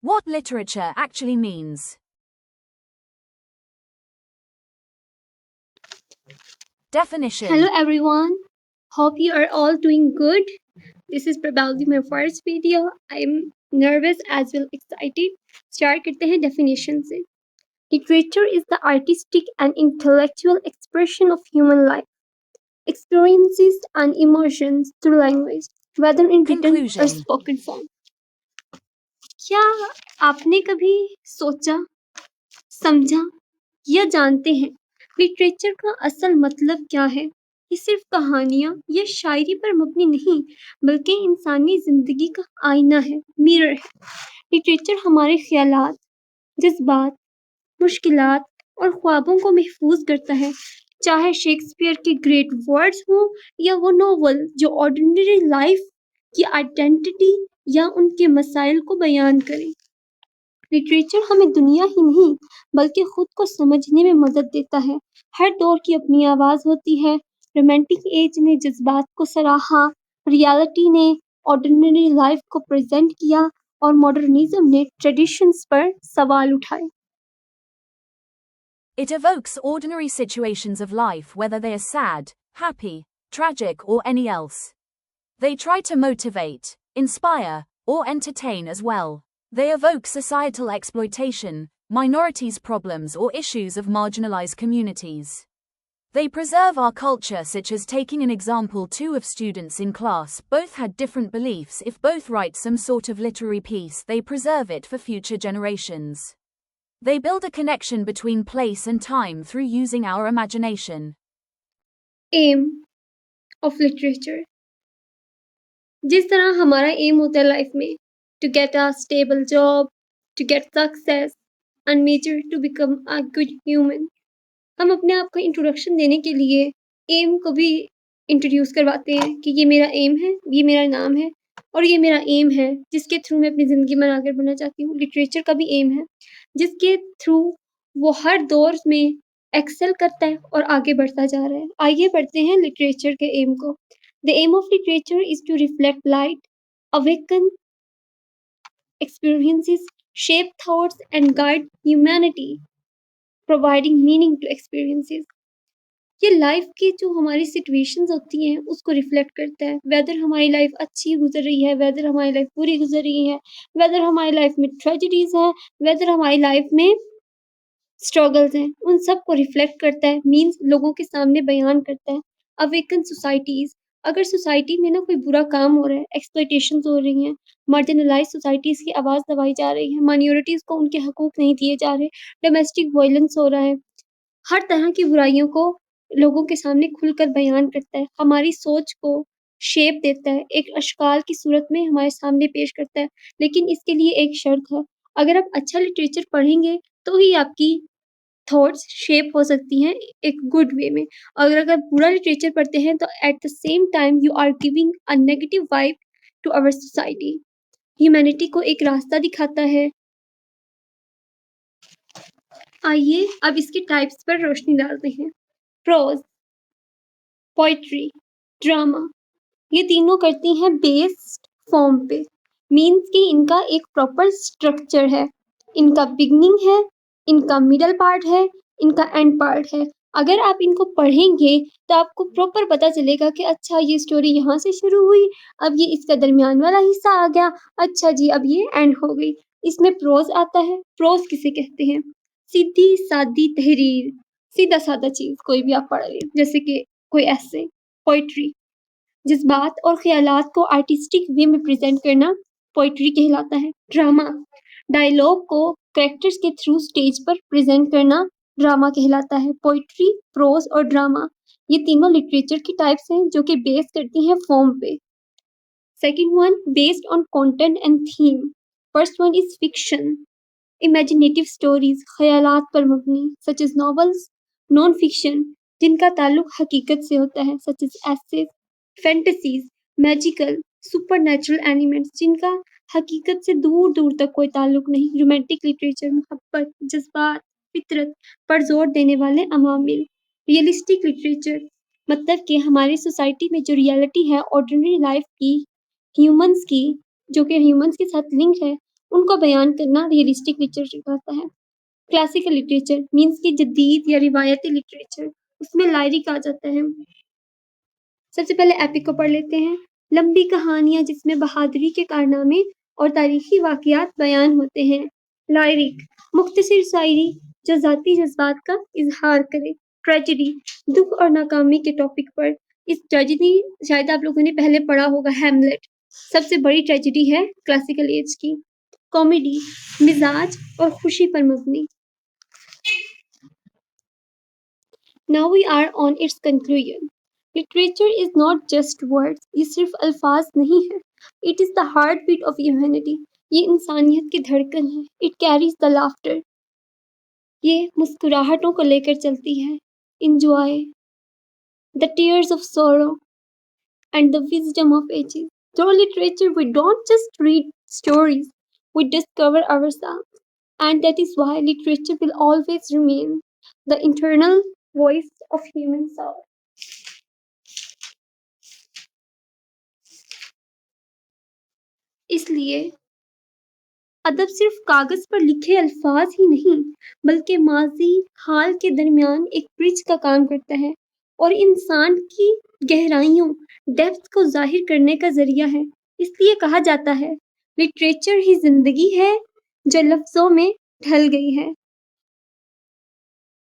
What literature actually means. Definition. Hello everyone, hope you are all doing good. This is probably my first video. I'm nervous as well excited. Start करते हैं definition से. Literature is the artistic and intellectual expression of human life, experiences and emotions through language, whether in written or Conclusion. spoken form. क्या आपने कभी सोचा, समझा या जानते हैं लिटरेचर का असल मतलब क्या है? ये सिर्फ कहानियां या शायरी पर मबनी नहीं बल्कि इंसानी जिंदगी का आईना है, मिरर है। लिटरेचर हमारे ख्यालात, जज्बात, मुश्किलात और ख्वाबों को महफूज करता है, चाहे शेक्सपियर के ग्रेट वर्ड्स हों या वो नोवेल जो ऑर्डिनरी लाइफ की आइडेंटिटी या उनके मसाइल को बयान करें। लिटरेचर हमें दुनिया ही नहीं बल्कि खुद को समझने में मदद देता है। हर दौर की अपनी आवाज होती है। रोमांटिक एज ने जज्बात को सराहा, रियलिटी ने ऑर्डिनरी लाइफ को प्रेजेंट किया और मॉडर्निज्म ने ट्रेडिशंस पर सवाल उठाए। It evokes ordinary situations of life, whether they are sad, happy, tragic, or any else. They try to motivate, inspire, or entertain as well. They evoke societal exploitation, minorities' problems, or issues of marginalized communities. They preserve our culture, such as taking an example two of students in class both had different beliefs. If both write some sort of literary piece, they preserve it for future generations. They build a connection between place and time through using our imagination. Aim of literature, जिस तरह हमारा aim होता है life में to get a stable job, to get success and major to become a good human, हम अपने आप का इंट्रोडक्शन देने के लिए एम को भी इंट्रोड्यूस करवाते हैं कि ये मेरा एम है, ये मेरा नाम है और ये मेरा एम है जिसके थ्रू मैं अपनी ज़िंदगी में आगे बढ़ना चाहती हूँ। लिटरेचर का भी एम है जिसके थ्रू वो हर दौर में एक्सेल करता है और आगे बढ़ता जा रहा है। आइए बढ़ते हैं लिटरेचर के एम को। The aim of literature is to reflect light, awaken experiences, shape thoughts and guide humanity, providing meaning to experiences. ये लाइफ की जो हमारी सिचुएशंस होती हैं उसको रिफ्लेक्ट करता है, वेदर हमारी लाइफ अच्छी गुजर रही है, वेदर हमारी लाइफ बुरी गुजर रही है, वेदर हमारी लाइफ में ट्रेजेडीज है, वेदर हमारी लाइफ में स्ट्रगल्स हैं, उन सब को रिफ्लेक्ट करता है, मीन्स लोगों के सामने बयान करता है। अवेकन सोसाइटीज, अगर सोसाइटी में ना कोई बुरा काम हो रहा है, एक्सप्लॉयटेशंस हो रही हैं, मार्जिनलाइज सोसाइटीज की आवाज़ दबाई जा रही है, माइनॉरिटीज को उनके हकूक नहीं दिए जा रहे, डोमेस्टिक वायलेंस हो रहा है, हर तरह की बुराइयों को लोगों के सामने खुलकर बयान करता है, हमारी सोच को शेप देता है, एक अश्काल की सूरत में हमारे सामने पेश करता है। लेकिन इसके लिए एक शर्त है, अगर आप अच्छा लिटरेचर पढ़ेंगे तो ही आपकी थॉट्स शेप हो सकती हैं एक गुड वे में। अगर आप बुरा लिटरेचर पढ़ते हैं तो at the same time you are giving a negative vibe to our society. Humanity को एक रास्ता दिखाता है। आइए अब इसके टाइप्स पर रोशनी डालते हैं। प्रोज, पोइट्री, ड्रामा, ये तीनों करती हैं बेस्ड फॉर्म पे, मीन्स कि इनका एक प्रॉपर स्ट्रक्चर है, इनका बिगनिंग है, इनका मिडल पार्ट है, इनका एंड पार्ट है। अगर आप इनको पढ़ेंगे तो आपको प्रॉपर पता चलेगा कि अच्छा ये स्टोरी यहाँ से शुरू हुई, अब ये इसका दरमियान वाला हिस्सा आ गया, अच्छा जी अब ये एंड हो गई। इसमें प्रोज आता है। प्रोज किसे कहते हैं? सीधी सादी तहरीर, सीधा सादा चीज कोई भी आप पढ़ रहे, जैसे कि कोई ऐसे। पोइट्री, जज्बात और ख्यालात को आर्टिस्टिक वे में प्रेजेंट करना पोइट्री कहलाता है। ड्रामा, डायलॉग को कैरेक्टर्स के थ्रू स्टेज पर प्रेजेंट करना ड्रामा कहलाता है। पोइट्री, प्रोज और ड्रामा ये तीनों लिटरेचर की टाइप्स हैं जो कि बेस करती हैं फॉर्म पे। Second one, based on content and theme. First one is fiction, imaginative stories, ख्यालात पर मबनी, such as novels. Non fiction, जिनका ताल्लुक हकीकत से होता है, such as essays. Fantasies, magical, supernatural elements, जिनका हकीकत से दूर दूर तक कोई ताल्लुक नहीं। रोमांटिक लिटरेचर, मोहब्बत, जज्बात, फितरत पर जोर देने वाले अवामिल। रियलिस्टिक लिटरेचर, मतलब कि हमारी सोसाइटी में जो रियलिटी है ऑर्डिनरी लाइफ की, ह्यूमंस की, जो कि ह्यूमंस के साथ लिंक है, ان کو بیان کرنا ریئلسٹک لٹریچر کہتا ہے. کلاسیکل لٹریچر مینس کی جدید یا روایتی لٹریچر، اس میں لائرک آ جاتا ہے. سب سے پہلے ایپک کو پڑھ لیتے ہیں. لمبی کہانیاں جس میں بہادری کے کارنامے اور تاریخی واقعات بیان ہوتے ہیں. لائرک مختصر شاعری جو ذاتی جذبات کا اظہار کرے. ٹریجڈی دکھ اور ناکامی کے ٹاپک پر. اس ٹریجڈی شاید آپ لوگوں نے پہلے پڑھا ہوگا، ہیملیٹ سب سے بڑی ٹریجڈی ہے کلاسیکل ایج کی. کامیڈی مزاج اور خوشی پر مبنی. Now we are on its conclusion. Literature is not just words. یہ صرف الفاظ نہیں ہے. It is the heartbeat of humanity. یہ انسانیت کی دھڑکن ہے. It carries the laughter. یہ مسکراہٹوں کو لے کر چلتی ہے. Enjoy. The tears of sorrow and the wisdom of ages. Through literature, we don't just read stories. We discover ourselves. And that is why literature will always remain the internal voice of human soul. اس لیے ادب صرف کاغذ پر لکھے الفاظ ہی نہیں بلکہ ماضی حال کے درمیان ایک برج کا کام کرتا ہے اور انسان کی گہرائیوں ڈیپتھ کو ظاہر کرنے کا ذریعہ ہے. اس لیے کہا جاتا ہے لٹریچر ہی زندگی ہے جو لفظوں میں ڈھل گئی ہے.